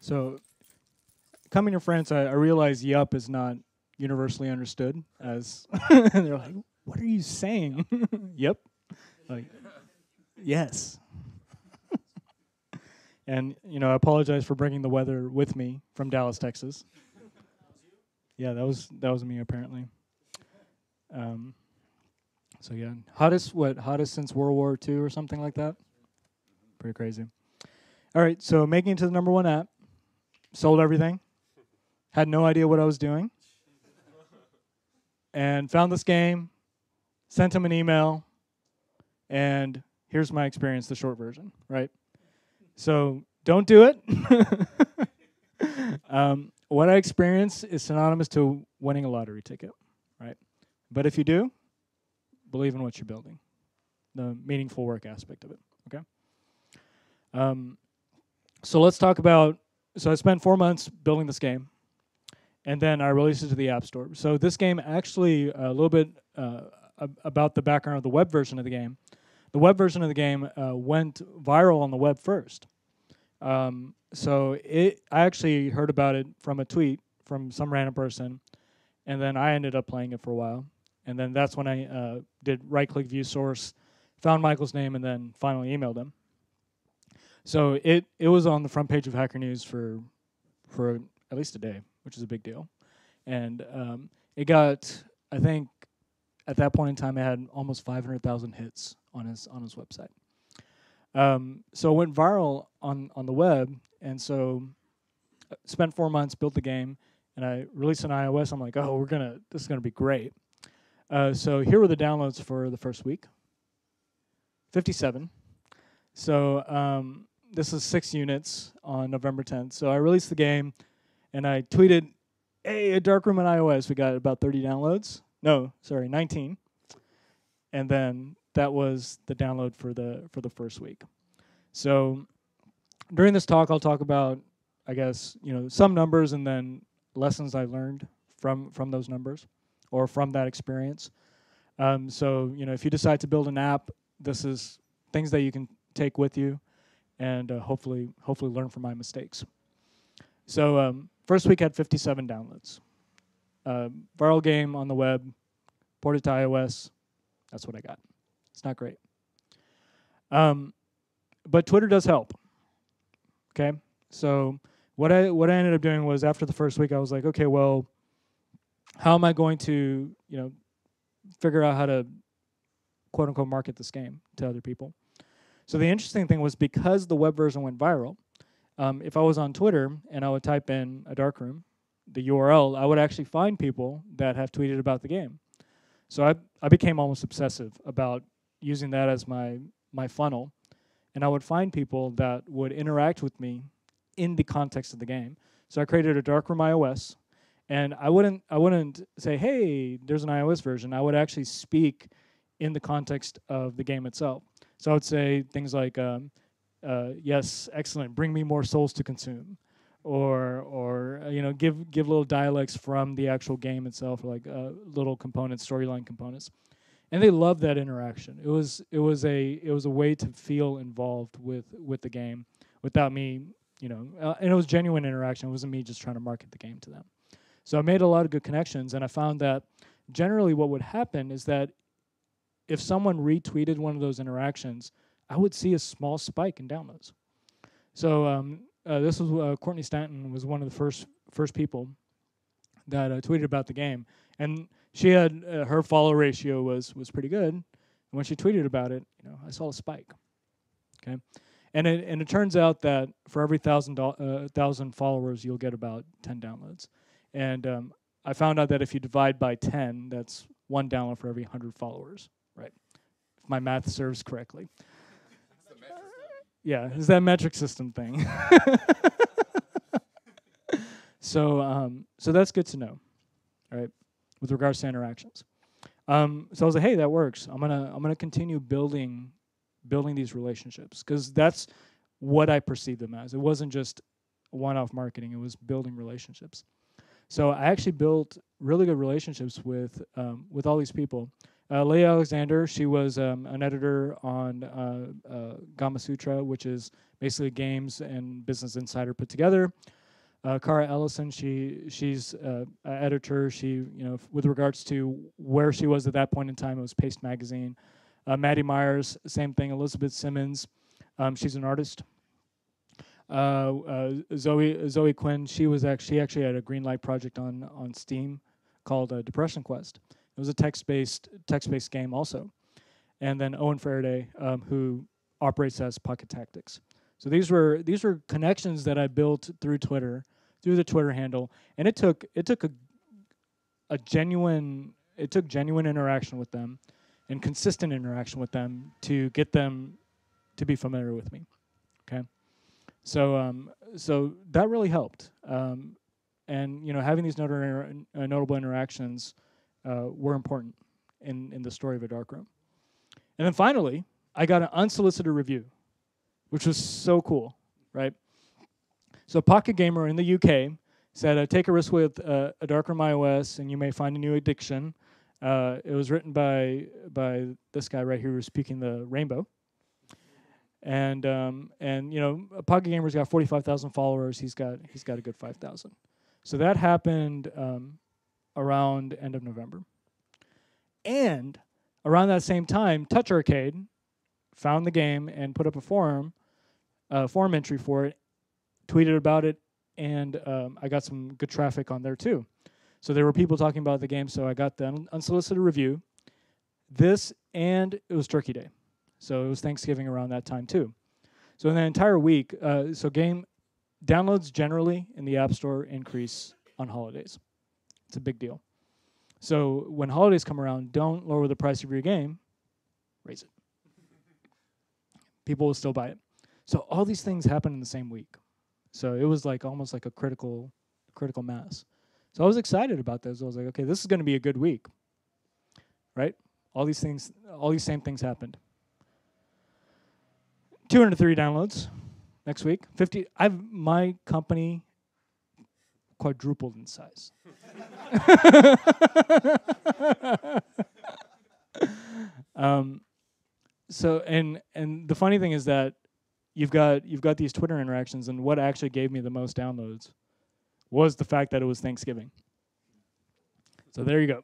So coming to France, I realized yup is not universally understood as and they're like, what are you saying? Yep. Like, yes. And I apologize for bringing the weather with me from Dallas, Texas. Yeah, that was me apparently. Um, so yeah, hottest since World War II or something like that. Pretty crazy. All right, so making it to the number one app, sold everything, had no idea what I was doing, and found this game, sent him an email, and here's my experience, the short version, right? So don't do it. What I experienced is synonymous to winning a lottery ticket, right? But if you do, believe in what you're building, the meaningful work aspect of it, okay? So let's talk about, so I spent 4 months building this game, and then I released it to the App Store. So this game actually, a little bit about the background of the web version of the game. The web version of the game went viral on the web first. So I actually heard about it from a tweet from some random person, and then I ended up playing it for a while. And then that's when I did right-click view source, found Michael's name, and then finally emailed him. So it was on the front page of Hacker News for at least a day, which is a big deal. And it got, I think, at that point in time, it had almost 500,000 hits on his website. So it went viral on the web, and so spent 4 months, built the game, and I released on iOS. I'm like, oh, this is gonna be great. So here were the downloads for the first week. 57. So this is 6 units on November 10th. So I released the game, and I tweeted, hey, a darkroom on iOS. We got about 30 downloads. No, sorry, 19. And then that was the download for the first week. So during this talk, I'll talk about, I guess, some numbers and then lessons I learned from those numbers or from that experience. So if you decide to build an app, this is things that you can take with you and hopefully learn from my mistakes. So first week had 57 downloads. Viral game on the web, ported to iOS. That's what I got. It's not great. But Twitter does help. Okay? So what I ended up doing was after the first week, I was like, okay, well, how am I going to, figure out how to quote unquote market this game to other people? So the interesting thing was because the web version went viral, if I was on Twitter and I would type in a darkroom, the URL, I would actually find people that have tweeted about the game. So I became almost obsessive about using that as my funnel, and I would find people that would interact with me in the context of the game. So I created a darkroom iOS, and I wouldn't say, hey, there's an iOS version. I would actually speak in the context of the game itself. So I would say things like, yes, excellent, bring me more souls to consume. Or give little dialects from the actual game itself, like little components, storyline components, and they loved that interaction. It was a way to feel involved with the game without me, and it was genuine interaction. It wasn't me just trying to market the game to them. So I made a lot of good connections, and I found that generally what would happen is that if someone retweeted one of those interactions, I would see a small spike in downloads. So this was Courtney Stanton was one of the first people that tweeted about the game, and she had her follow ratio was pretty good. And when she tweeted about it, I saw a spike. Okay, and it turns out that for every 1,000 followers, you'll get about 10 downloads, and I found out that if you divide by 10, that's 1 download for every 100 followers. Right, if my math serves correctly. Yeah, it's that metric system thing. So that's good to know, all right, with regards to interactions. So I was like, hey, that works. I'm gonna continue building these relationships because that's what I perceived them as. It wasn't just one-off marketing; it was building relationships. So I actually built really good relationships with all these people. Leah Alexander, she was an editor on Gamma Sutra, which is basically games and Business Insider put together. Cara Ellison, she's an editor. She, with regards to where she was at that point in time, it was Paste Magazine. Maddie Myers, same thing. Elizabeth Simmons, she's an artist. Zoe Quinn, she actually had a Greenlight project on Steam called Depression Quest. It was a text-based game also. And then Owen Faraday, who operates as Pocket Tactics. So these were connections that I built through Twitter, through the Twitter handle, and it took genuine interaction with them, and consistent interaction with them to get them to be familiar with me. Okay, so that really helped, and having these notable interactions were important in the story of A Dark Room. And then finally, I got an unsolicited review, which was so cool, right? So Pocket Gamer in the UK said, take a risk with A Dark Room iOS and you may find a new addiction. It was written by this guy right here who's peeking the rainbow. And Pocket Gamer's got 45,000 followers. He's got a good 5,000. So that happened around end of November. And around that same time, Touch Arcade found the game and put up a forum entry for it, tweeted about it, and I got some good traffic on there too. So there were people talking about the game, so I got the unsolicited review. And it was Turkey Day. So it was Thanksgiving around that time too. So in that entire week, game downloads generally in the App Store increase on holidays. It's a big deal. So when holidays come around, don't lower the price of your game, raise it. People will still buy it. So all these things happen in the same week. So it was like almost like a critical mass. So I was excited about this. I was like, okay, this is going to be a good week, right? All these same things happened. 203 downloads next week. My company quadrupled in size. So the funny thing is that you've got these Twitter interactions, and what actually gave me the most downloads was the fact that it was Thanksgiving. So there you go.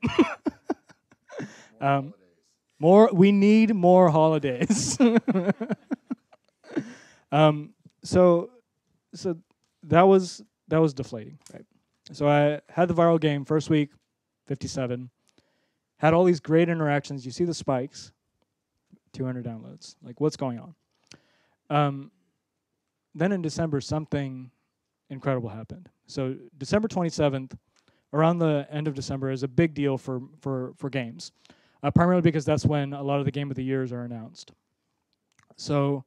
We need more holidays. So that was deflating, right? So I had the viral game first week, 57. Had all these great interactions. You see the spikes, 200 downloads. Like, what's going on? Then in December, something incredible happened. So December 27th, around the end of December, is a big deal for games, primarily because that's when a lot of the Game of the Years are announced. So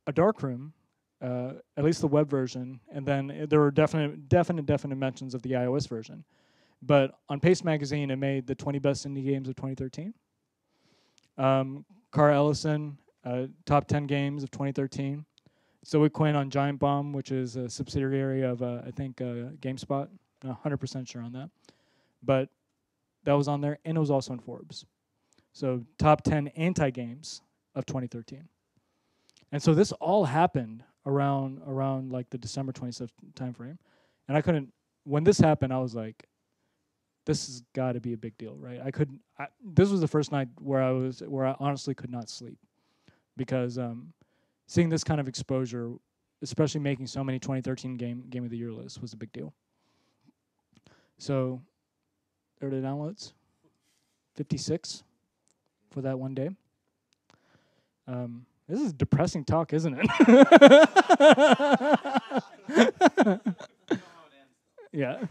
A Dark Room, at least the web version, and then there were definite mentions of the iOS version. But on Paste Magazine, it made the 20 best indie games of 2013. Cara Ellison, top 10 games of 2013. Zoe Quinn on Giant Bomb, which is a subsidiary of, I think, GameSpot. I'm not 100% sure on that. But that was on there, and it was also in Forbes. So top 10 anti-games of 2013. And so this all happened around like the December 27th time frame. And when this happened, I was like, this has got to be a big deal, right? This was the first night where I honestly could not sleep, because seeing this kind of exposure, especially making so many 2013 Game of the Year lists, was a big deal. So there are the downloads, 56 for that one day. This is depressing talk, isn't it? Yeah.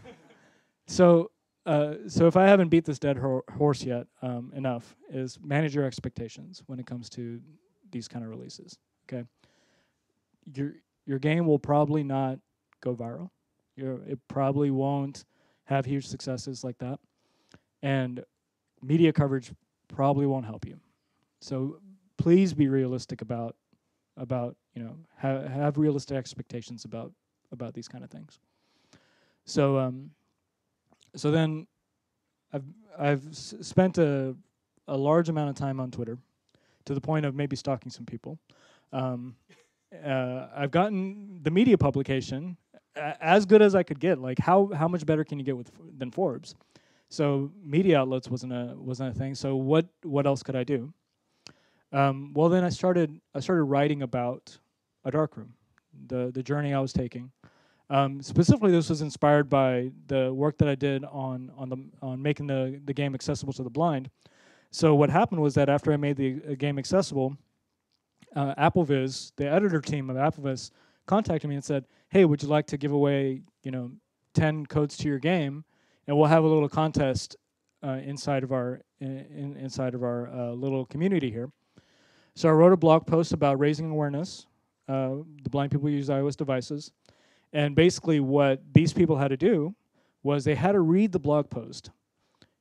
So if I haven't beat this dead horse yet enough, is manage your expectations when it comes to these kind of releases. Okay. Your game will probably not go viral. It probably won't have huge successes like that, and media coverage probably won't help you. So please be realistic about have realistic expectations about these kind of things. So then I've spent a large amount of time on Twitter, to the point of maybe stalking some people. I've gotten the media publication as good as I could get. Like how much better can you get than Forbes? So media outlets wasn't a thing. So what else could I do? Well, then I started writing about a darkroom, the journey I was taking. Specifically, this was inspired by the work that I did on making the game accessible to the blind. So what happened was that after I made the game accessible, AppleViz, the editor team of AppleViz, contacted me and said, "Hey, would you like to give away 10 codes to your game, and we'll have a little contest inside of our little community here." So I wrote a blog post about raising awareness. The blind people use iOS devices. And basically what these people had to do was they had to read the blog post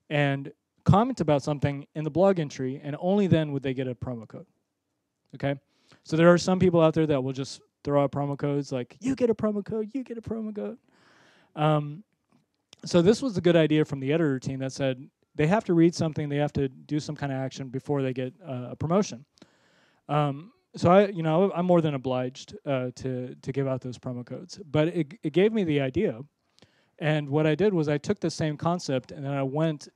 and comment about something in the blog entry, and only then would they get a promo code. Okay? So there are some people out there that will just throw out promo codes like, you get a promo code, you get a promo code. So this was a good idea from the editor team that said they have to read something, they have to do some kind of action before they get a promotion. So I'm more than obliged to give out those promo codes. But it gave me the idea, and what I did was I took the same concept and then I went,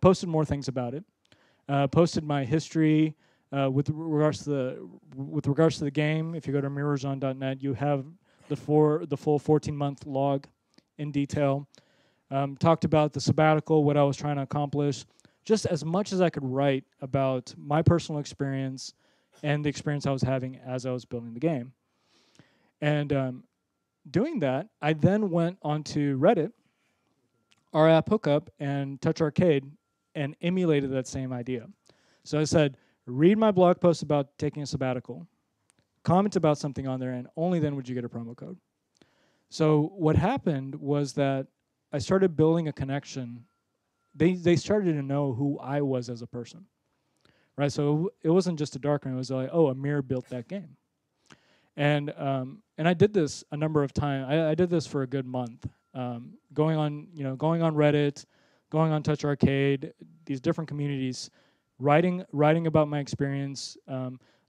posted more things about it, posted my history with regards to the game. If you go to amirrajan.net, you have the full 14-month log in detail. Talked about the sabbatical, what I was trying to accomplish, just as much as I could write about my personal experience and the experience I was having as I was building the game. And doing that, I then went onto Reddit, our app hookup, and Touch Arcade, and emulated that same idea. So I said, read my blog post about taking a sabbatical, comment about something on there, and only then would you get a promo code. So what happened was that I started building a connection. They started to know who I was as a person. Right, so it wasn't just a darkroom. It was like, oh, Amir built that game, and I did this a number of times. I did this for a good month, going on Reddit, going on Touch Arcade, these different communities, writing about my experience,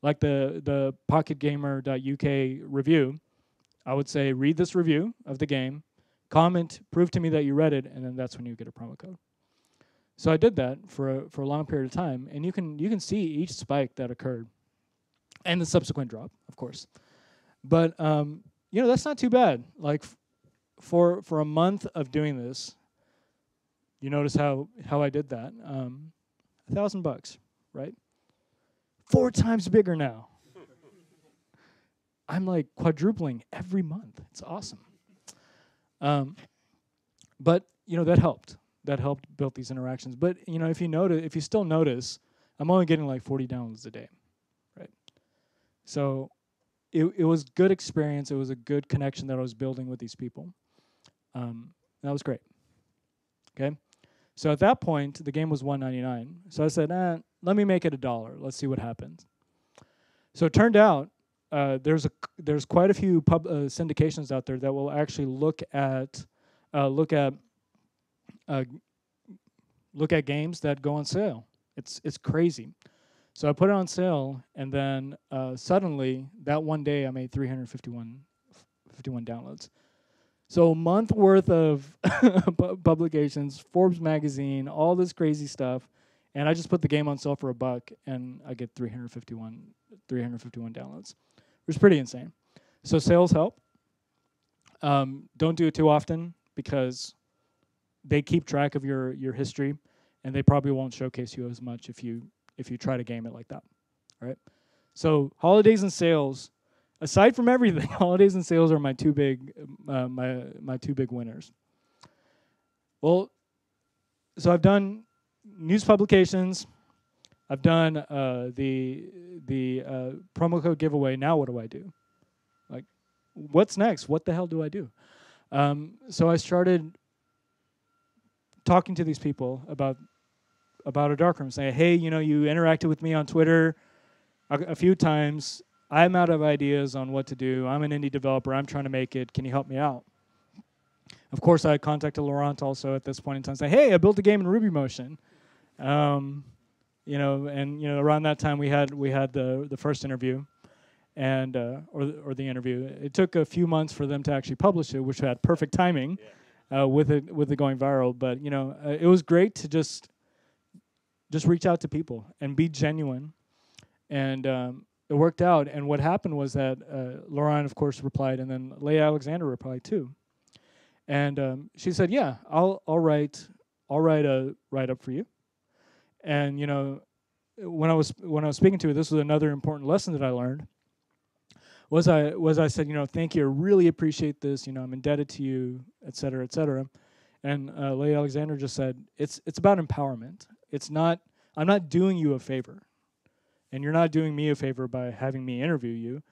like the PocketGamer.uk review. I would say, read this review of the game, comment, prove to me that you read it, and then that's when you get a promo code. So I did that for a long period of time, and you can see each spike that occurred, and the subsequent drop, of course. But that's not too bad. Like for a month of doing this, you notice how I did that. $1,000, right? 4 times bigger now. I'm like quadrupling every month. It's awesome. But that helped. That helped build these interactions. But if you still notice, I'm only getting like 40 downloads a day, right? So it was good experience. It was a good connection that I was building with these people. That was great. Okay, so at that point the game was $1.99. So I said, let me make it $1. Let's see what happens. So it turned out there's quite a few syndications out there that will actually look at games that go on sale. It's crazy. So I put it on sale, and then suddenly that one day I made 351 downloads. So a month worth of publications, Forbes magazine, all this crazy stuff, and I just put the game on sale for $1, and I get 351 downloads. It was pretty insane. So sales help. Don't do it too often because they keep track of your history, and they probably won't showcase you as much if you try to game it like that. All right. So holidays and sales, aside from everything, holidays and sales are my two big winners. Well, so I've done news publications. I've done the promo code giveaway. Now what do I do? Like, what's next? What the hell do I do? So I started talking to these people about a darkroom, saying, hey, you interacted with me on Twitter a few times. I'm out of ideas on what to do. I'm an indie developer. I'm trying to make it. Can you help me out? Of course, I contacted Laurent also at this point in time, saying, hey, I built a game in Ruby Motion. Around that time we had the first interview, and or the interview. It took a few months for them to actually publish it, which had perfect timing with it going viral. But it was great to just reach out to people and be genuine, and it worked out. And what happened was that Lauren, of course, replied, and then Leah Alexander replied too. And she said, "Yeah, I'll write a write up for you." And when I was speaking to her, this was another important lesson that I learned. I said, thank you, I really appreciate this. I'm indebted to you, et cetera, et cetera. And Leah Alexander just said, it's about empowerment. I'm not doing you a favor, and you're not doing me a favor by having me interview you.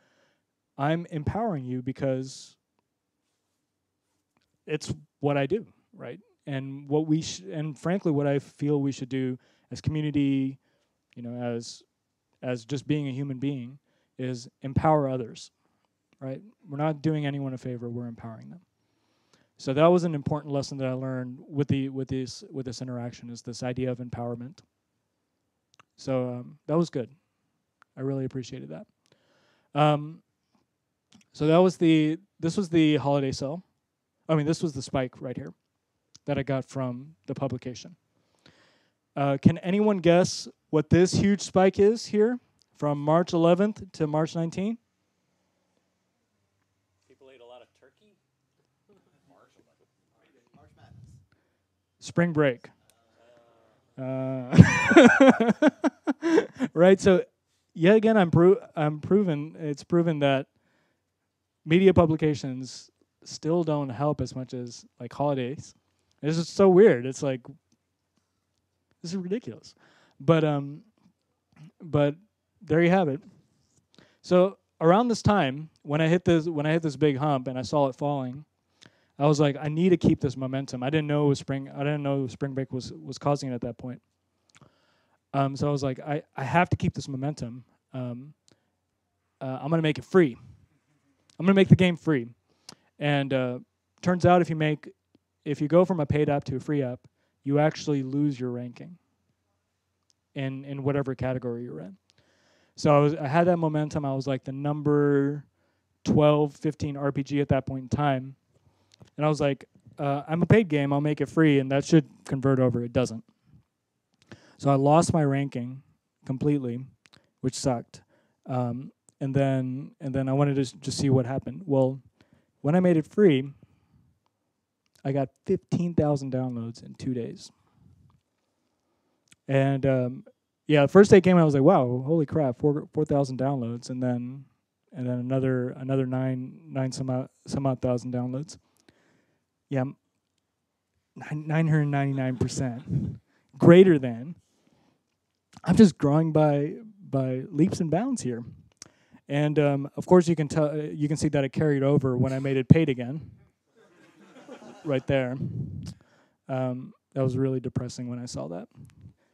I'm empowering you because it's what I do, right? And and frankly, what I feel we should do as community, as just being a human being, is empower others, right? We're not doing anyone a favor; we're empowering them. So that was an important lesson that I learned with this interaction, is this idea of empowerment. So that was good. I really appreciated that. So this was the holiday sale. This was the spike right here that I got from the publication. Can anyone guess what this huge spike is here from March 11th to March 19th? People ate a lot of turkey. March 11th. March Madness. Spring break. Right. So, yet again, it's proven that media publications still don't help as much as like holidays. It's just so weird. It's like, this is ridiculous. But there you have it. So around this time, when I hit this big hump and I saw it falling, I was like, I need to keep this momentum. I didn't know spring break was causing it at that point. So I was like, I have to keep this momentum. I'm gonna make it free. I'm gonna make the game free. And turns out if you go from a paid app to a free app, you actually lose your ranking in whatever category you're in. So I had that momentum. I was like the number 12, 15 RPG at that point in time. And I was like, I'm a paid game. I'll make it free, and that should convert over. It doesn't. So I lost my ranking completely, which sucked. And then I wanted to just see what happened. Well, when I made it free, I got 15,000 downloads in 2 days. And the first day came, I was like, wow, holy crap, 4,000 downloads, and then another nine some odd thousand downloads. Yeah, 999%, greater than. I'm just growing by leaps and bounds here, and of course you can see that it carried over when I made it paid again. Right there. That was really depressing when I saw that.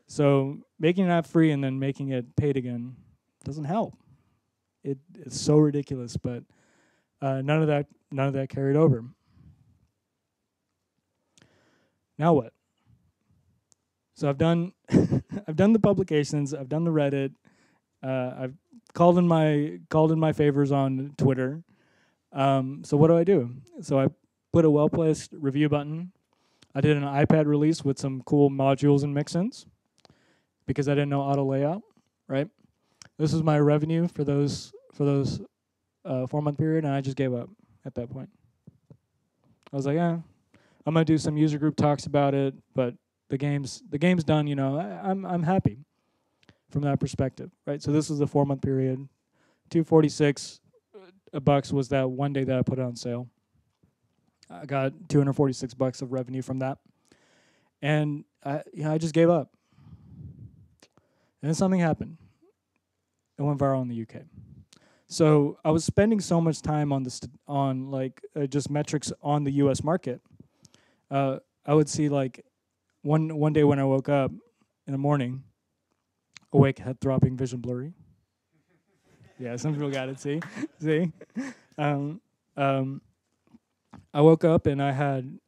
So making it app free and then making it paid again doesn't help. It's so ridiculous, but none of that carried over. Now what? So I've done the publications, I've done the Reddit, I've called in my favors on Twitter. So what do? So I put a well-placed review button. I did an iPad release with some cool modules and mix-ins because I didn't know auto layout, right? This is my revenue for those 4-month period, and I just gave up at that point. I was like, I'm gonna do some user group talks about it, but the game's done. I'm happy from that perspective, right? So this was the 4-month period. $246 was that one day that I put it on sale. I got $246 of revenue from that, and I just gave up. And then something happened. It went viral in the UK. So I was spending so much time on just metrics on the US market. I would see like one day when I woke up in the morning, awake, head throbbing, vision blurry. Yeah, some people got it. See. I woke up and I had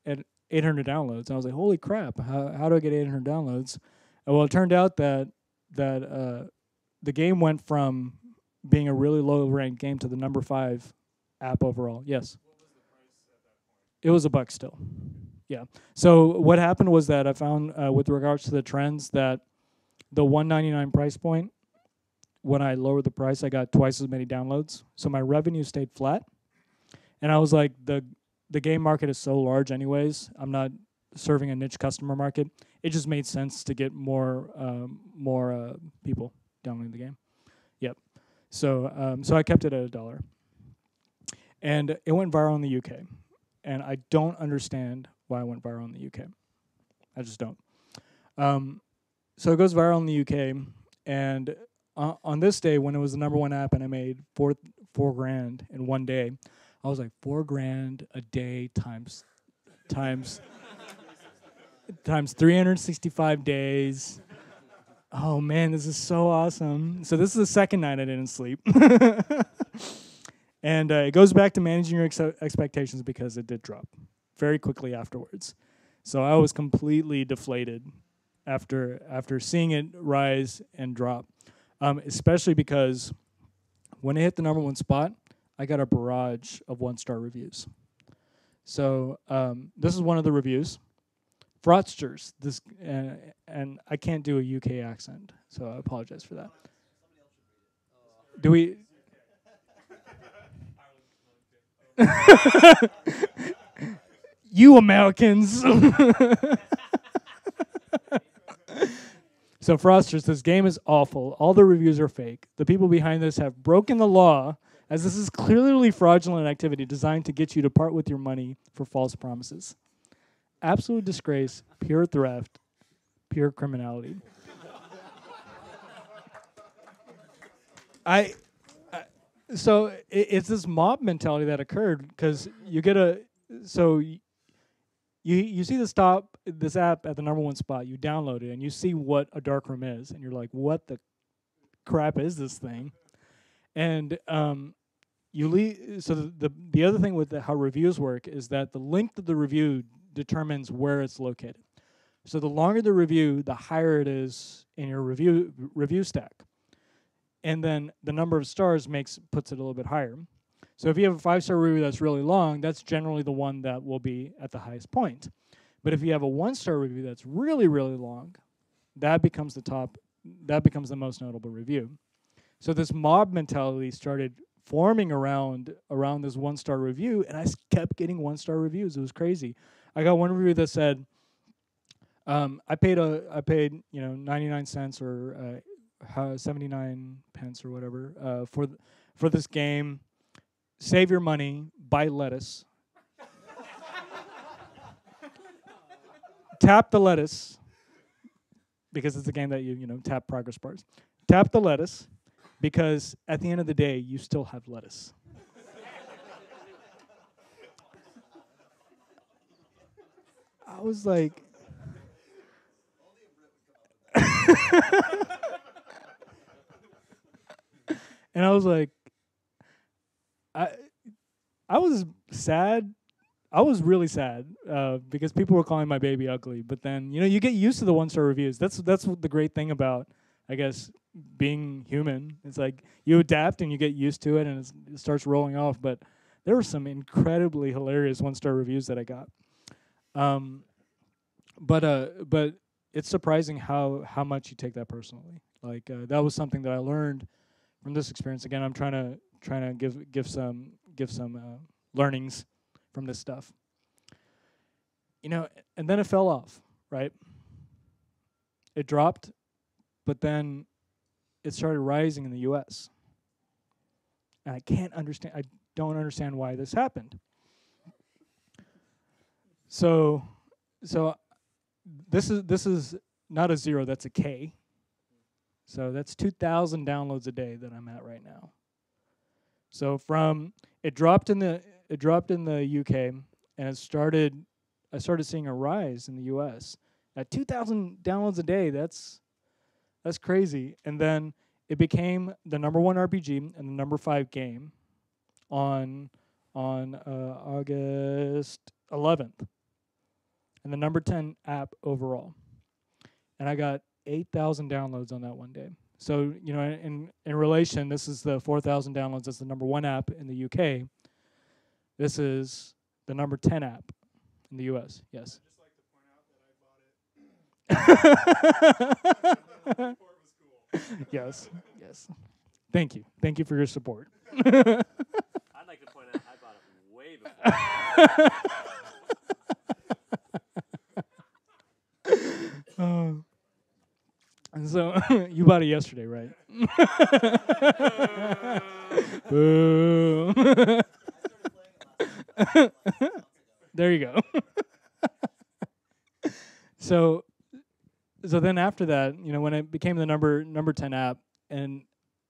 800 downloads. And I was like, holy crap, how do I get 800 downloads? Well, it turned out that the game went from being a really low ranked game to the number 5 app overall. Yes. It was $1 still. Yeah. So what happened was that I found with regards to the trends that the $1.99 price point, when I lowered the price, I got twice as many downloads. So my revenue stayed flat. And I was like, the game market is so large anyways. I'm not serving a niche customer market. It just made sense to get more people downloading the game. Yep. So so I kept it at $1. And it went viral in the UK. And I don't understand why it went viral in the UK. I just don't. So it goes viral in the UK, and on this day when it was the number 1 app, and I made four grand in one day, I was like, $4,000 a day times 365 days. Oh man, this is so awesome! So this is the second night I didn't sleep. And it goes back to managing your expectations because it did drop very quickly afterwards. So I was completely deflated after seeing it rise and drop, especially because when it hit the number 1 spot, I got a barrage of 1-star reviews. So this is one of the reviews. Fraudsters, and I can't do a UK accent, so I apologize for that. Do we... You Americans. So Frosters, this game is awful. All the reviews are fake. The people behind this have broken the law, as this is clearly fraudulent activity designed to get you to part with your money for false promises. Absolute disgrace, pure theft, pure criminality. So it's this mob mentality that occurred because you get you see this app at the number 1 spot, you download it and you see what a dark room is, and you're like, what the crap is this thing? And you leave. So the other thing with how reviews work is that the length of the review determines where it's located. So the longer the review, the higher it is in your review stack. And then the number of stars puts it a little bit higher. So if you have a 5-star review that's really long, that's generally the one that will be at the highest point. But if you have a 1-star review that's really, really long, that becomes the most notable review. So this mob mentality started forming around this 1-star review, and I kept getting 1-star reviews. It was crazy. I got one review that said, I paid 99 cents or 79 pence or whatever for this game. Save your money, buy lettuce. Tap the lettuce, because it's a game that you tap progress bars. Tap the lettuce, because at the end of the day, you still have lettuce. I was like... And I was like, I was sad. I was really sad because people were calling my baby ugly. But then, you get used to the 1-star reviews. That's the great thing about, I guess, being human. It's like you adapt and you get used to it, and it starts rolling off. But there were some incredibly hilarious 1-star reviews that I got. But it's surprising how much you take that personally. Like that was something that I learned from this experience. Again, I'm trying to give some learnings from this stuff. And then it fell off, right? It dropped, but then it started rising in the US. And I don't understand why this happened. So this is not a 0, that's a K. So that's 2,000 downloads a day that I'm at right now. So it dropped in the UK, and I started seeing a rise in the US. At 2,000 downloads a day, that's crazy. And then it became the number 1 RPG and the number 5 game on August 11th, and the number 10 app overall. And I got 8,000 downloads on that one day. So, in relation, this is the 4,000 downloads. That's the number 1 app in the UK. This is the number 10 app in the US. Yes. I'd just like to point out that I bought it. Before it was cool. Yes. Yes. Thank you. Thank you for your support. I'd like to point out I bought it way before. And so you bought it yesterday, right? Boo. There you go. So then after that, when it became the number 10 app, and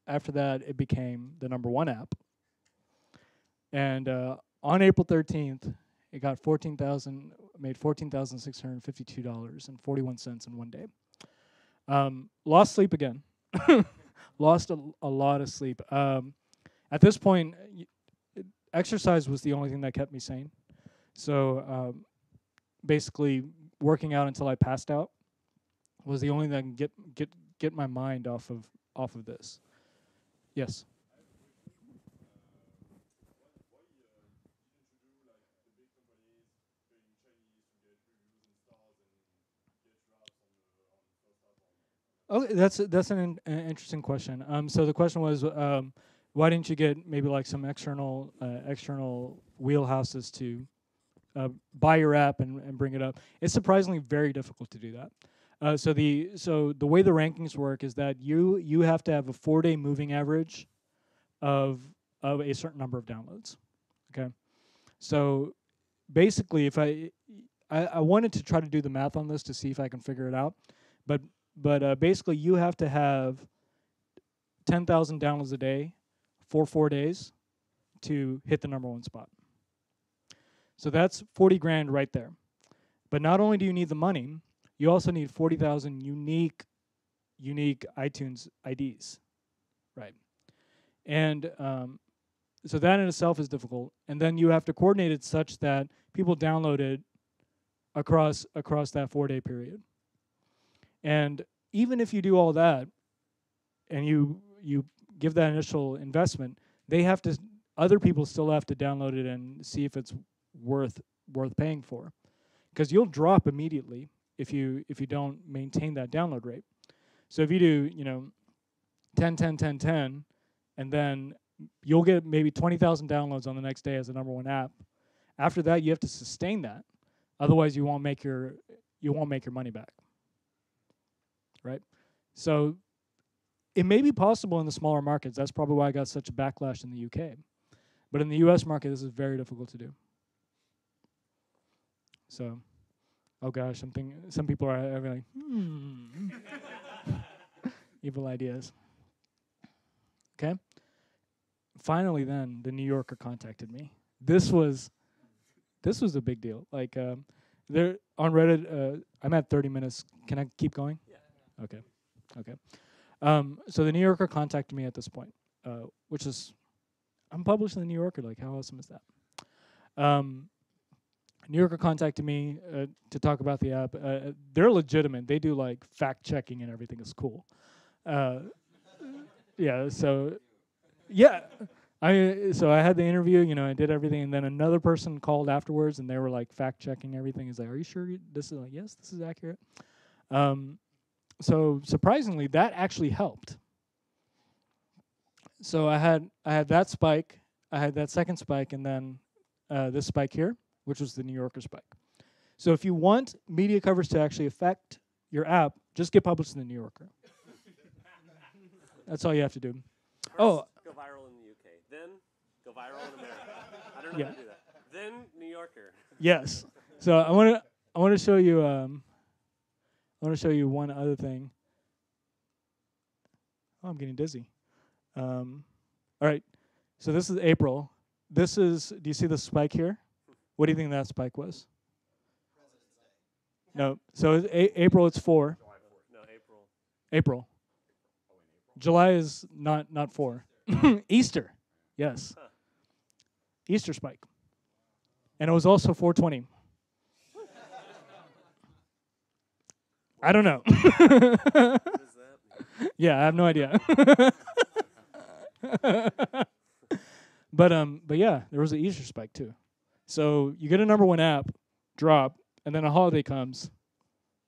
after that it became the number 1 app. And on April 13th, it got made $14,652.41 in one day. Lost sleep again. Lost a lot of sleep. At this point, exercise was the only thing that kept me sane. So basically, working out until I passed out was the only thing that can get my mind off of this. Yes. Okay, that's an interesting question. So the question was, why didn't you get maybe like some external wheelhouses to buy your app and bring it up? It's surprisingly very difficult to do that. So the way the rankings work is that you have to have a 4-day moving average of a certain number of downloads. Okay, so basically, if I wanted to try to do the math on this to see if I can figure it out, but basically you have to have 10,000 downloads a day for 4 days to hit the number 1 spot. So that's 40 grand right there. But not only do you need the money, you also need 40,000 unique iTunes IDs, right? And so that in itself is difficult. And then you have to coordinate it such that people download it across that 4-day period. And even if you do all that, and you give that initial investment, other people still have to download it and see if it's worth paying for, because you'll drop immediately if you don't maintain that download rate. So if you do 10, 10, 10, 10, and then you'll get maybe 20,000 downloads on the next day as the number 1 app. After that, you have to sustain that, otherwise you won't make your money back. Right? So it may be possible in the smaller markets. That's probably why I got such a backlash in the UK. But in the US market, this is very difficult to do. So, oh gosh, I'm thinking some people are like, evil ideas. Okay? Finally then, the New Yorker contacted me. This was a big deal. Like, they're on Reddit, I'm at 30 minutes. Can I keep going? Okay. So the New Yorker contacted me at this point, which is, I'm published in the New Yorker. Like, how awesome is that? New Yorker contacted me to talk about the app. They're legitimate. They do like fact checking and everything. Is cool. Yeah. So, yeah. I had the interview. I did everything, and then another person called afterwards, and they were like fact checking everything. He's like, "Are you sure this is like yes, this is accurate?" So surprisingly, that actually helped. So I had that spike, I had that second spike, and then this spike here, which was the New Yorker spike. So if you want media coverage to actually affect your app, just get published in the New Yorker. That's all you have to do. First, go viral in the UK, then go viral in America. I don't know how to do that. Then New Yorker. Yes. So I want to show you. I want to show you one other thing. Oh, I'm getting dizzy. All right. So this is April. Do you see the spike here? What do you think that spike was? No. So April, it's 4. No, April. April. July is not 4. Easter. Yes. Huh. Easter spike. And it was also 420. I don't know. What does that mean? Yeah, I have no idea. But yeah, there was an Easter spike too. So you get a number one app, drop, and then a holiday comes,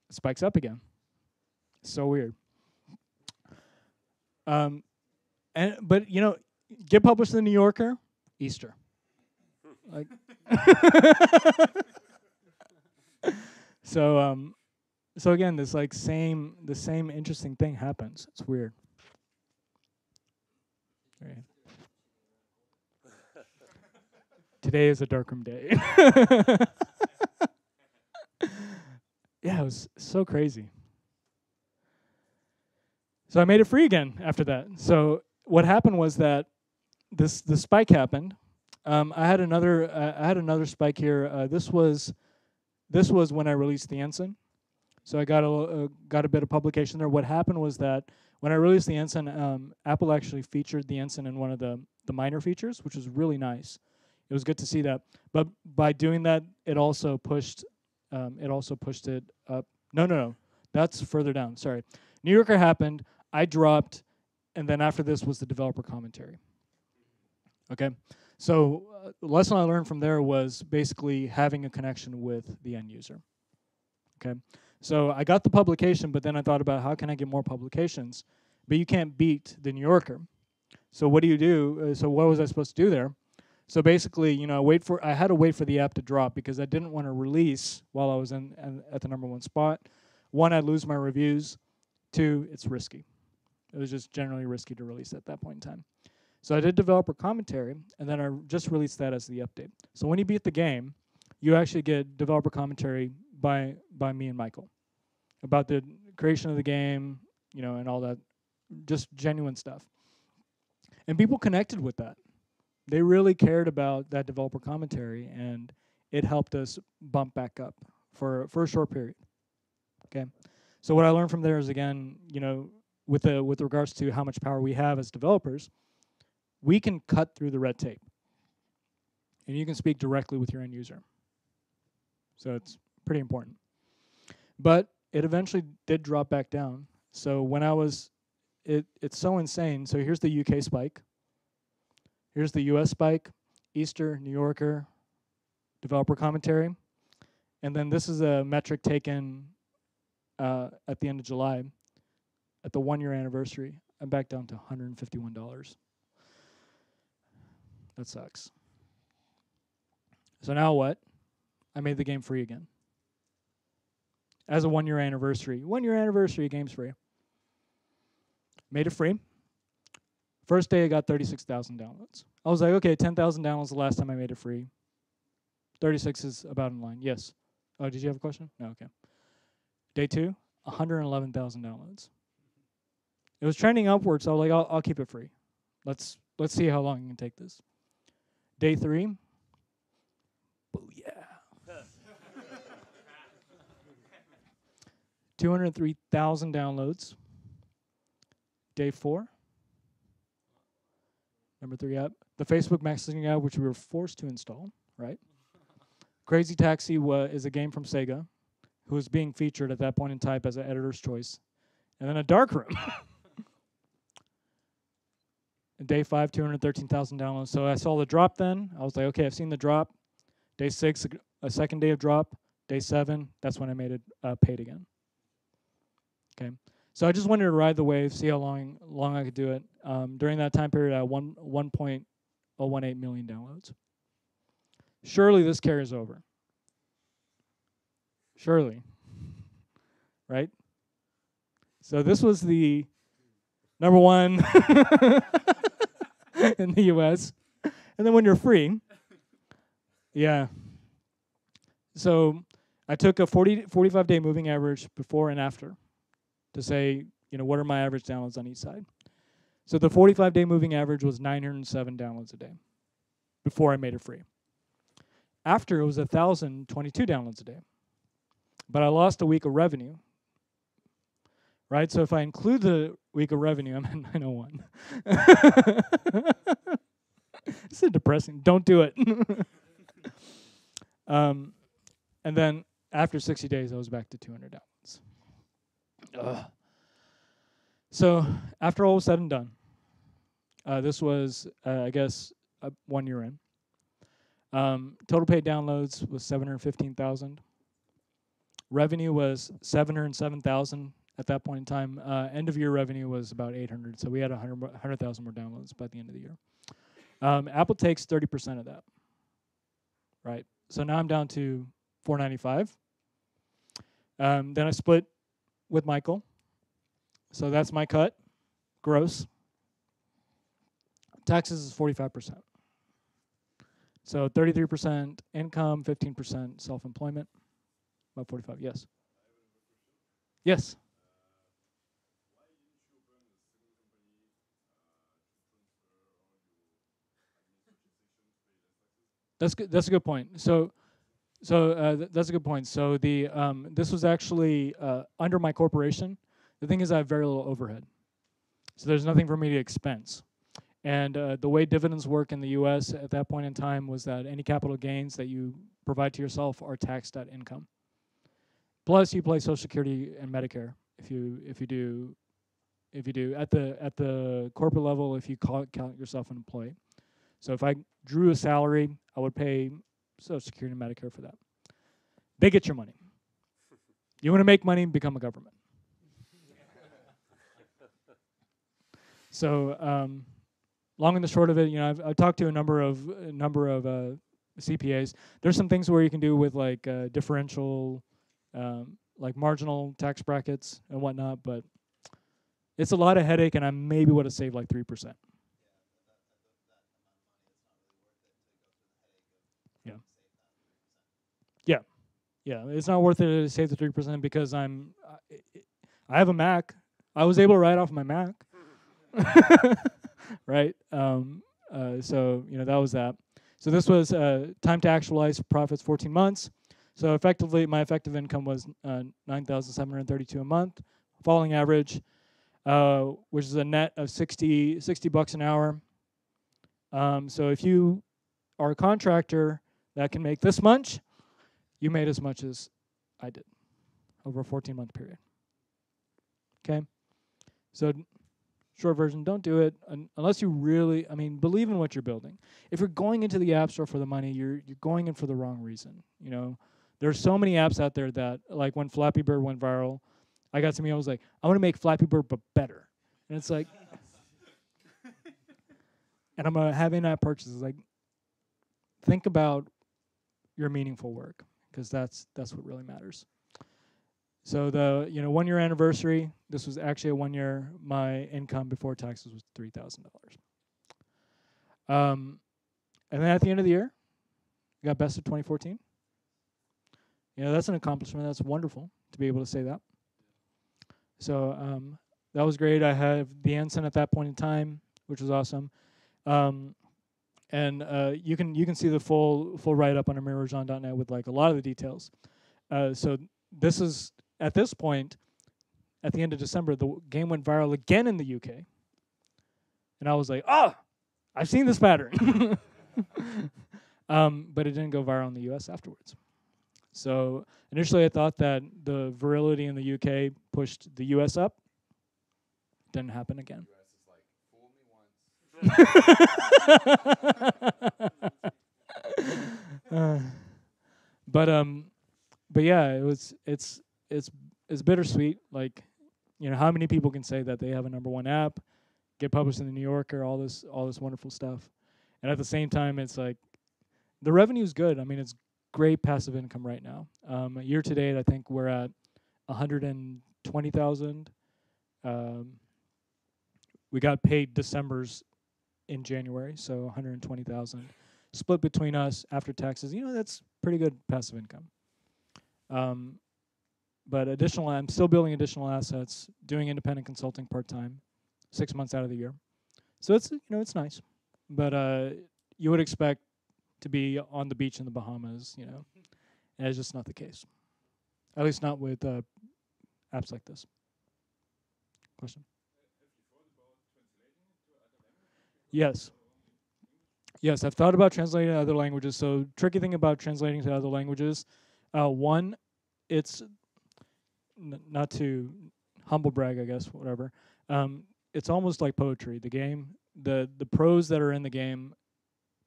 it spikes up again. So weird. But get published in the New Yorker, Easter. Like so so again, this like the same interesting thing happens. It's weird. Right. Today is a darkroom day. Yeah, it was so crazy. So I made it free again after that. So what happened was that the spike happened. I had another spike here. This was when I released the ensign. So I got a bit of publication there. What happened was that when I released the ensign, Apple actually featured the ensign in one of the minor features, which was really nice. It was good to see that. But by doing that, it also pushed it up. No, that's further down. Sorry, New Yorker happened. I dropped, and then after this was the developer commentary. Okay, so the lesson I learned from there was basically having a connection with the end user. Okay, so I got the publication, but then I thought about how can I get more publications? But you can't beat the New Yorker. So what do you do? So what was I supposed to do there? So basically, I had to wait for the app to drop because I didn't want to release while I was at the number one spot. One, I'd lose my reviews. Two, it's risky. It was just generally risky to release at that point in time. So I did developer commentary, and then I just released that as the update. So when you beat the game, you actually get developer commentary by me and Michael about the creation of the game, and all that, just genuine stuff. And people connected with that. They really cared about that developer commentary, and it helped us bump back up for a short period. Okay, so what I learned from there is, again, with regards to how much power we have as developers, we can cut through the red tape, and you can speak directly with your end user. So it's pretty important. But it eventually did drop back down. So when it's so insane. So here's the UK spike. Here's the US spike, Easter, New Yorker, developer commentary. And then this is a metric taken at the end of July, at the 1-year anniversary. I'm back down to $151. That sucks. So now what? I made the game free again. As a 1-year anniversary. 1-year anniversary, game's free. Made it free. First day I got 36,000 downloads. I was like, okay, 10,000 downloads the last time I made it free. 36 is about in line. Yes. Oh, did you have a question? No, okay. Day 2, 111,000 downloads. It was trending upwards, so I was like, I'll keep it free. Let's see how long I can take this. Day 3, booyah. 203,000 downloads. Day 4. Number 3 app, the Facebook messaging app, which we were forced to install, right? Crazy Taxi is a game from Sega, who was being featured at that point in time as an editor's choice. And then a darkroom. Day 5, 213,000 downloads. So I saw the drop then. I was like, okay, I've seen the drop. Day 6, a second day of drop. Day 7, that's when I made it paid again. Okay. So I just wanted to ride the wave, see how long I could do it. During that time period, I had 1.018 million downloads. Surely this carries over. Surely. Right? So this was the number one in the US. And then when you're free, yeah. So I took a 45-day moving average before and after to say, what are my average downloads on each side? So the 45-day moving average was 907 downloads a day before I made it free. After, it was 1,022 downloads a day. But I lost a week of revenue, right? So if I include the week of revenue, I'm at 901. This is depressing. Don't do it. And then after 60 days, I was back to 200 downloads. Ugh. So after all was said and done, this was, I guess, 1 year in. Total paid downloads was 715,000. Revenue was 707,000 at that point in time. End of year revenue was about 800, so we had 100,000 more downloads by the end of the year. Apple takes 30% of that, right? So now I'm down to 495. Then I split with Michael. So that's my cut, gross. Taxes is 45%. So 33% income, 15% self-employment, about 45, yes. Yes. That's good. That's a good point. So that's a good point. So this was actually under my corporation. The thing is, I have very little overhead, so there's nothing for me to expense. And the way dividends work in the U.S. at that point in time was that any capital gains that you provide to yourself are taxed at income. Plus, you pay Social Security and Medicare if you do at the corporate level if you count yourself an employee. So if I drew a salary, I would pay Social Security and Medicare for that. They get your money. You want to make money, become a government. So long and the short of it, I've talked to a number of CPAs. There's some things where you can do with like differential, like marginal tax brackets and whatnot, but it's a lot of headache, and I maybe would have saved like 3%. Yeah, it's not worth it to save the 3% because I have a Mac. I was able to write off my Mac, right? So that was that. So this was time to actualize profits 14 months. So effectively, my effective income was $9,732 a month, falling average, which is a net of $60 an hour. So if you are a contractor that can make this much, you made as much as I did over a 14-month period. Okay? So short version, don't do it unless you really, believe in what you're building. If you're going into the App Store for the money, you're going in for the wrong reason. There's so many apps out there that, like when Flappy Bird went viral, I got to me, I was like, I want to make Flappy Bird but better. And it's like, and I'm having that purchase. Like, think about your meaningful work, because that's what really matters. So the 1 year anniversary, this was actually a 1 year. My income before taxes was $3,000. And then at the end of the year, I got best of 2014. That's an accomplishment. That's wonderful to be able to say that. So that was great. I have the Ensign at that point in time, which was awesome. And you can see the full write up on AmirRajan.net with like a lot of the details. So this is at this point, at the end of December, the game went viral again in the UK, and I was like, oh, I've seen this pattern. But it didn't go viral in the US afterwards. So initially, I thought that the virality in the UK pushed the US up. Didn't happen again. But yeah, it's bittersweet. Like, how many people can say that they have a #1 app, get published in the New Yorker, all this wonderful stuff, and at the same time, it's like the revenue's good. It's great passive income right now. Year to date, I think we're at 120,000. We got paid December's in January, so 120,000 split between us after taxes. That's pretty good passive income. But I'm still building additional assets, doing independent consulting part-time, 6 months out of the year. So it's nice, but you would expect to be on the beach in the Bahamas, and it's just not the case. At least not with apps like this. Question? Yes. Yes, I've thought about translating to other languages. So tricky thing about translating to other languages, one, it's not to humble brag, I guess, whatever. It's almost like poetry. The game, the prose that are in the game,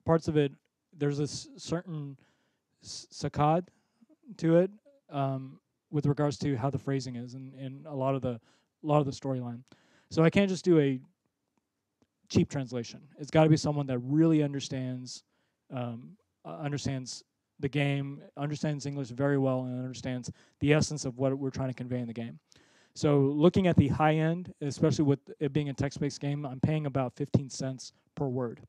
parts of it, there's this certain saccade to it, with regards to how the phrasing is and a lot of the storyline. So I can't just do a cheap translation. It's got to be someone that really understands the game, understands English very well, and understands the essence of what we're trying to convey in the game. So looking at the high end, especially with it being a text-based game, I'm paying about 15 cents per word.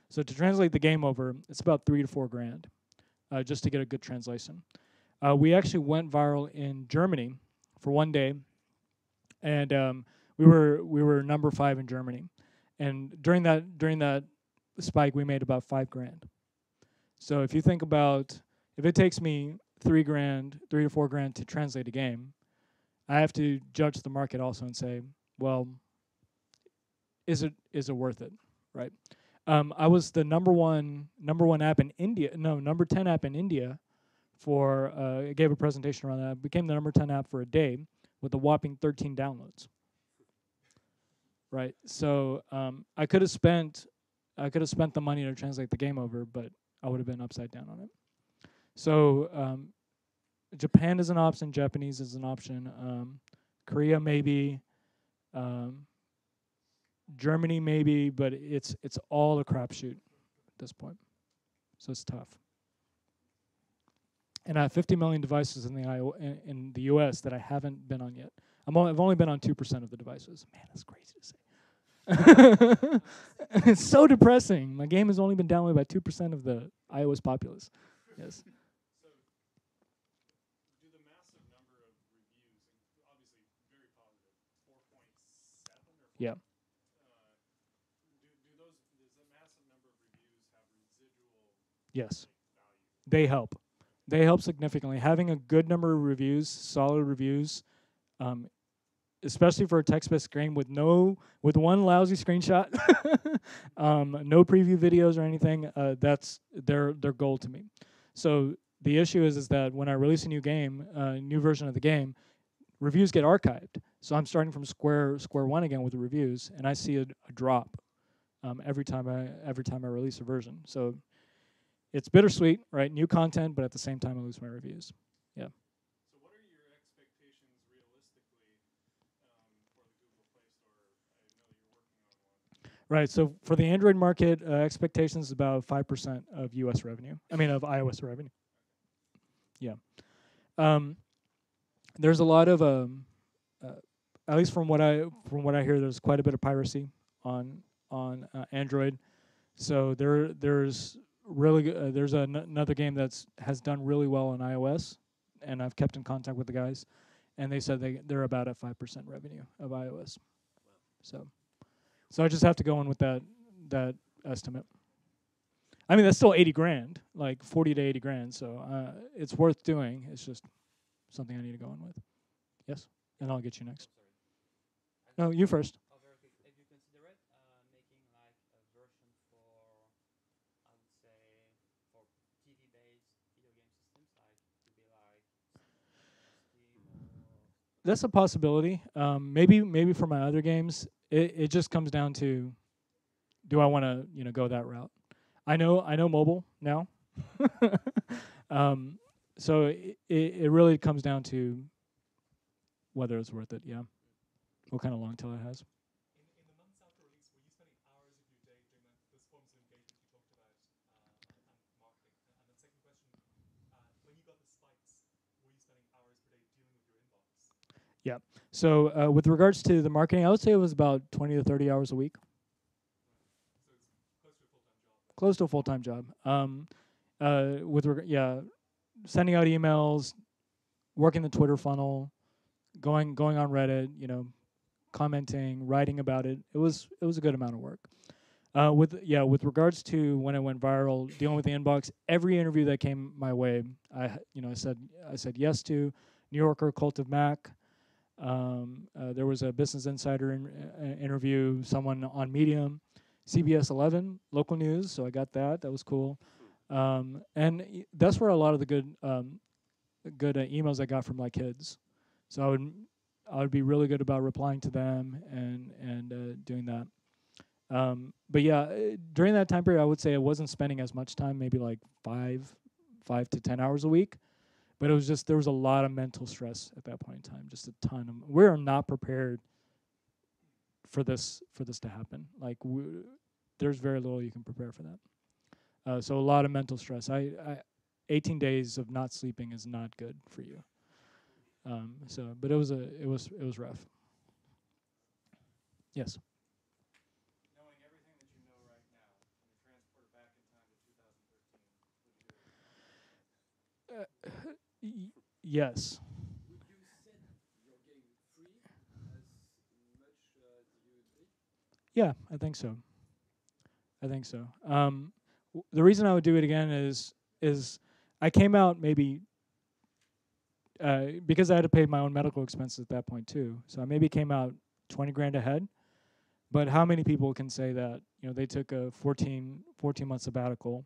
So to translate the game over, it's about $3 to $4 grand, just to get a good translation. We actually went viral in Germany for one day, and we were number 5 in Germany. And during that spike, we made about $5 grand. So if you think about, if it takes me $3 to $4 grand to translate a game, I have to judge the market also and say, well, is it worth it, right? I was the number one app in India, number 10 app in India for, I gave a presentation around that. I became the number 10 app for a day with a whopping 13 downloads. Right, so I could have spent the money to translate the game over, but I would have been upside down on it. So Japan is an option, Japanese is an option, Korea maybe, Germany maybe, but it's all a crapshoot at this point. So it's tough. And I have 50 million devices in the U.S. that I haven't been on yet. I've only been on 2% of the devices. Man, that's crazy to say. It's so depressing. My game has only been downloaded by 2% of the iOS populace. Yes. So, do the massive number of reviews, and obviously very positive, 4.7 or 4, Yeah. Does the massive number of reviews have residual Yes. value? They help. They help significantly. Having a good number of reviews, solid reviews, especially for a text-based game with one lousy screenshot, no preview videos or anything, that's their goal to me. So the issue is that when I release a new game, new version of the game, reviews get archived. So I'm starting from square one again with the reviews, and I see a drop every time I release a version. So it's bittersweet, right? New content, but at the same time I lose my reviews. Yeah. So what are your expectations realistically for the Google Play Store? I know you're working on one. Right. So for the Android market, expectations is about 5% of U.S. revenue. I mean, of iOS revenue. Yeah. There's a lot of, at least from what I hear, there's quite a bit of piracy on Android. So there's really there's another game has done really well on iOS, and I've kept in contact with the guys, and they said they're about at 5% revenue of iOS. So I just have to go in with that estimate. I mean, that's still 80 grand, like 40 to 80 grand. So it's worth doing. It's just something I need to go in with. Yes, and I'll get you next. No, you first. Oh, very quick. Have you considered making like a version for, I would say, for TV-based video game systems, like to be like Steam or? That's a possibility. Maybe for my other games, it just comes down to, do I want to go that route? I know mobile now, so it really comes down to whether it's worth it. Yeah, what kind of long tail it has. In the months after release, were you spending hours of your day doing those forms of engagement you talked about and marketing? And then second question, when you got the spikes, were you spending hours per day dealing with your inbox? Yeah. So with regards to the marketing, I would say it was about 20 to 30 hours a week. So it's close to a full-time job. Close to a full-time job. Sending out emails, working the Twitter funnel, going on Reddit, commenting, writing about it. It was a good amount of work. With regards to when it went viral, dealing with the inbox, every interview that came my way, I said yes to. New Yorker, Cult of Mac. There was a Business Insider interview, someone on Medium, CBS 11, local news. So I got that. That was cool. And that's where a lot of the good emails I got from my kids. So I would be really good about replying to them and doing that. But yeah, during that time period, I would say I wasn't spending as much time, maybe like 5 to 10 hours a week. But it was just, there was a lot of mental stress at that point in time, just a ton of. We're not prepared for this to happen. Like there's very little you can prepare for that. So a lot of mental stress. 18 days of not sleeping is not good for you. But it was rough. Yes. Knowing everything that you know right now, and you transport back in time to 2013, would you do it? Yes. Would you set your game free as much as you did? Yeah, I think so. The reason I would do it again is I came out maybe because I had to pay my own medical expenses at that point too. So I maybe came out 20 grand ahead. But how many people can say that, they took a 14 month sabbatical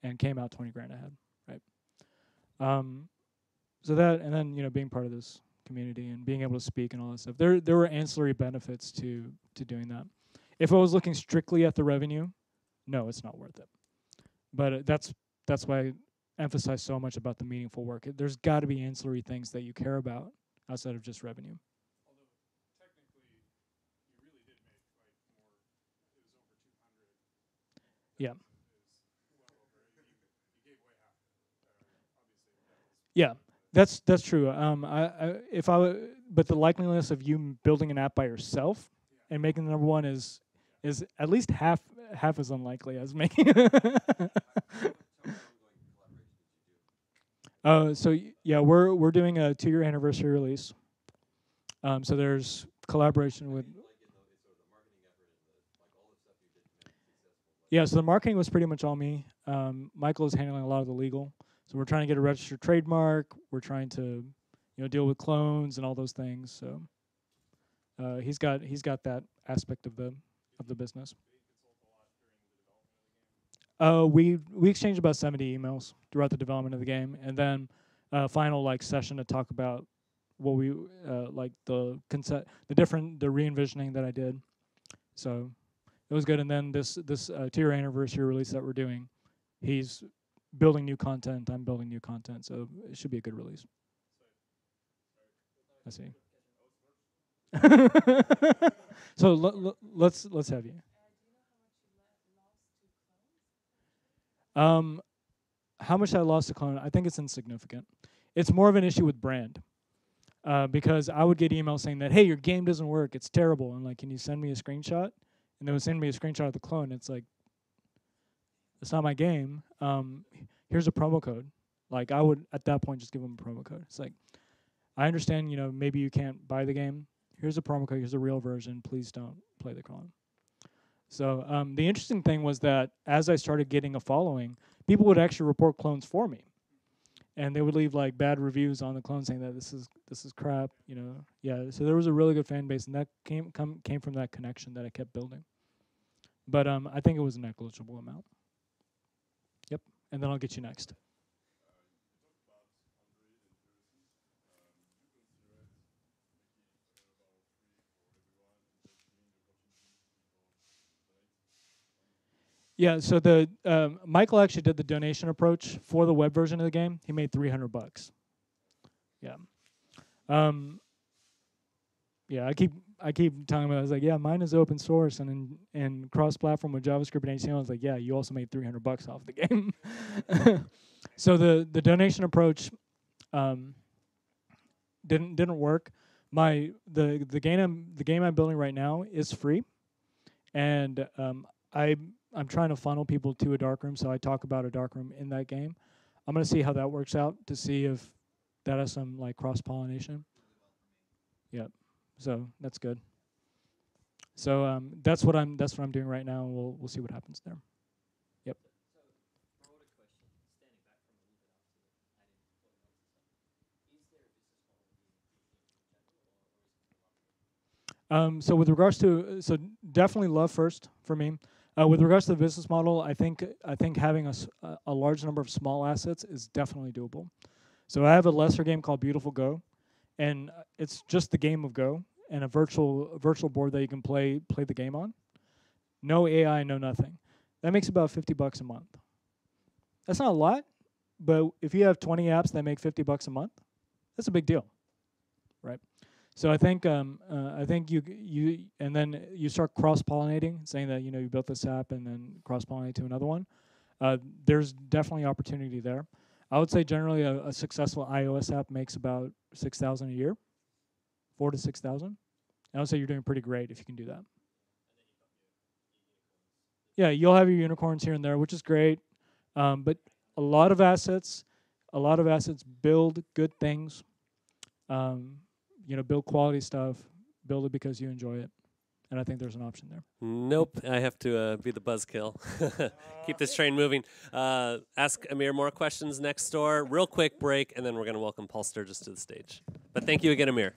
and came out 20 grand ahead, right? So that, and then, being part of this community and being able to speak and all that stuff. There were ancillary benefits to doing that. If I was looking strictly at the revenue, no, it's not worth it. But that's why I emphasize so much about the meaningful work. There's got to be ancillary things that you care about outside of just revenue. Although technically, you really did make like more. It was over 200. Yeah. It was well over. You gave away half. Obviously, that was. Yeah, that's true. But the likeliness of you building an app by yourself and making the number one is at least half as unlikely as making. We're doing a 2-year anniversary release. So there's collaboration with. Yeah, so the marketing was pretty much all me. Michael is handling a lot of the legal. So we're trying to get a registered trademark. We're trying to, deal with clones and all those things. So he's got that aspect of the business. We exchanged about 70 emails throughout the development of the game, and then a final session to talk about what we the concept, the re-envisioning that I did. So it was good. And then this 2-year anniversary release that we're doing, he's building new content. I'm building new content, so it should be a good release. I see. So let's have you. How much I lost to clone? I think it's insignificant. It's more of an issue with brand, because I would get emails saying that, hey, your game doesn't work, it's terrible, and can you send me a screenshot? And they would send me a screenshot of the clone. It's like, it's not my game. Here's a promo code. I would at that point just give them a promo code. It's like, I understand, maybe you can't buy the game. Here's a promo code. Here's a real version. Please don't play the clone. So the interesting thing was that as I started getting a following, people would actually report clones for me, and they would leave bad reviews on the clone saying that this is crap. Yeah. So there was a really good fan base, and that came from that connection that I kept building. But I think it was a negligible amount. Yep. And then I'll get you next. Yeah, so the Michael actually did the donation approach for the web version of the game. He made $300. Yeah. Yeah, I keep telling him, I was like, yeah, mine is open source and in cross-platform with JavaScript and HTML. I was like, yeah, you also made $300 off the game. So the donation approach didn't work. The game I'm building right now is free, and I'm trying to funnel people to a darkroom, so I talk about a darkroom in that game. I'm gonna see how that works out to see if that has some cross-pollination. Yep. So that's good. So that's what I'm doing right now. We'll see what happens there. Yep. So, broader question, standing back from a little bit after adding fully onto stuff, is there a business model in general, or is it the marketing? So with regards to, definitely love first for me. With regards to the business model, I think having a large number of small assets is definitely doable. So I have a lesser game called Beautiful Go, and it's just the game of Go and a virtual board that you can play the game on. No AI, no nothing. That makes about $50 a month. That's not a lot, but if you have 20 apps that make $50 a month, that's a big deal, right? So I think you and then you start cross pollinating, saying that you built this app and then cross pollinate to another one. There's definitely opportunity there. I would say generally a successful iOS app makes about 6,000 a year, 4 to 6,000. And I would say you're doing pretty great if you can do that. Yeah, you'll have your unicorns here and there, which is great. But a lot of assets build good things. Build quality stuff. Build it because you enjoy it. And I think there's an option there. Nope, I have to be the buzzkill. Keep this train moving. Ask Amir more questions next door. Real quick break, and then we're going to welcome Paul Sturgis to the stage. But thank you again, Amir.